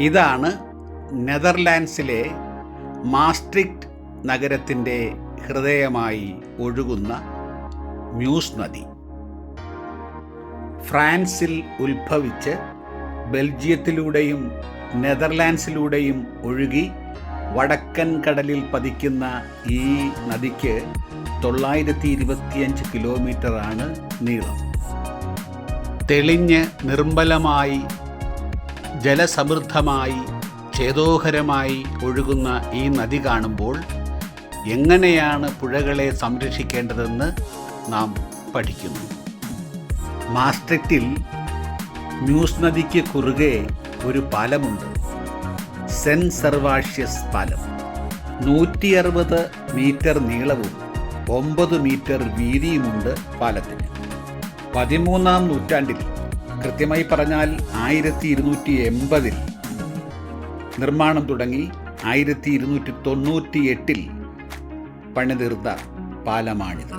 ഇതാണ് നെതർലാൻഡ്സിലെ മാസ്ട്രിക്റ്റ് നഗരത്തിൻ്റെ ഹൃദയമായി ഒഴുകുന്ന മ്യൂസ് നദി. ഫ്രാൻസിൽ ഉത്ഭവിച്ച് ബെൽജിയത്തിലൂടെയും നെതർലാൻഡ്സിലൂടെയും ഒഴുകി വടക്കൻ കടലിൽ പതിക്കുന്ന ഈ നദിക്ക് 925 കിലോമീറ്ററാണ് നീളം. തെളിഞ്ഞ് നിർമ്മലമായി ജലസമൃദ്ധമായി ചേതോഹരമായി ഒഴുകുന്ന ഈ നദി കാണുമ്പോൾ എങ്ങനെയാണ് പുഴകളെ സംരക്ഷിക്കേണ്ടതെന്ന് നാം പഠിക്കുന്നു. മാസ്ട്രിക്റ്റിൽ മ്യൂസ് നദിക്ക് കുറുകെ ഒരു പാലമുണ്ട്, സെൻറ്റ് സെർവാഷ്യസ് പാലം. 160 മീറ്റർ നീളവും 9 മീറ്റർ വീതിയുമുണ്ട് പാലത്തിന്. 13-ാം നൂറ്റാണ്ടിൽ, കൃത്യമായി പറഞ്ഞാൽ 1280-ൽ നിർമ്മാണം തുടങ്ങി 1298-ൽ പണിതീർത്ത പാലമാണിത്.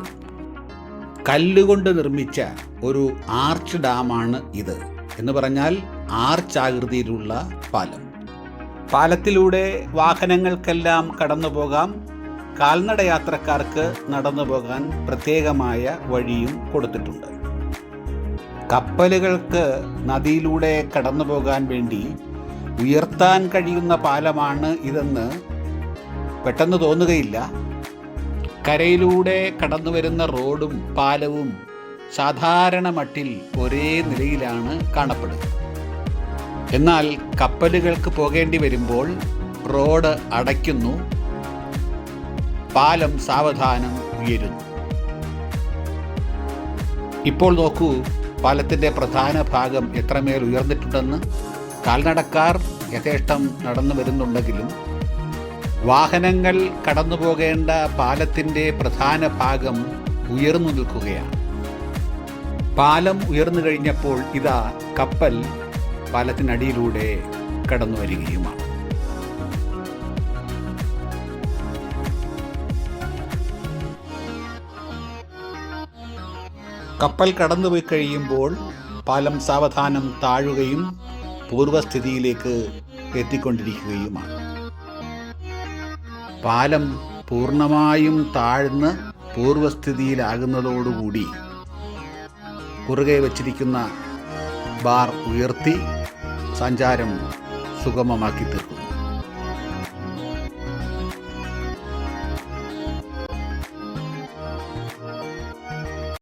കല്ലുകൊണ്ട് നിർമ്മിച്ച ഒരു ആർച്ച് ഡാമാണ് ഇത്. എന്ന് പറഞ്ഞാൽ ആർച്ചാകൃതിയിലുള്ള പാലം. പാലത്തിലൂടെ വാഹനങ്ങൾക്കെല്ലാം കടന്നു പോകാം. കാൽനട യാത്രക്കാർക്ക് നടന്നു പോകാൻ പ്രത്യേകമായ വഴിയും കൊടുത്തിട്ടുണ്ട്. കപ്പലുകൾക്ക് നദിയിലൂടെ കടന്നു പോകാൻ വേണ്ടി ഉയർത്താൻ കഴിയുന്ന പാലമാണ് ഇതെന്ന് പെട്ടെന്ന് തോന്നുകയില്ല. കരയിലൂടെ കടന്നു വരുന്ന റോഡും പാലവും സാധാരണ മട്ടിൽ ഒരേ നിലയിലാണ് കാണപ്പെടുക. എന്നാൽ കപ്പലുകൾക്ക് പോകേണ്ടി വരുമ്പോൾ റോഡ് അടയ്ക്കുന്നു, പാലം സാവധാനം ഉയരുന്നു. ഇപ്പോൾ നോക്കൂ, പാലത്തിൻ്റെ പ്രധാന ഭാഗം എത്രമേൽ ഉയർന്നിട്ടുണ്ടെന്ന്. കാൽനടക്കാർ യഥേഷ്ടം നടന്നു വരുന്നുണ്ടെങ്കിലും വാഹനങ്ങൾ കടന്നു പോകേണ്ട പാലത്തിൻ്റെ പ്രധാന ഭാഗം ഉയർന്നു നിൽക്കുകയാണ്. പാലം ഉയർന്നു കഴിഞ്ഞപ്പോൾ ഇതാ കപ്പൽ പാലത്തിനടിയിലൂടെ കടന്നു വരികയുമാണ്. കപ്പൽ കടന്നുപോയി കഴിയുമ്പോൾ പാലം സാവധാനം താഴുകയും പൂർവ്വസ്ഥിതിയിലേക്ക് എത്തിക്കൊണ്ടിരിക്കുകയുമാണ്. പാലം പൂർണ്ണമായും താഴ്ന്ന് പൂർവ്വസ്ഥിതിയിലാകുന്നതോടുകൂടി കുറുകെ വച്ചിരിക്കുന്ന ബാർ ഉയർത്തി സഞ്ചാരം സുഗമമാക്കി തീർക്കുന്നു.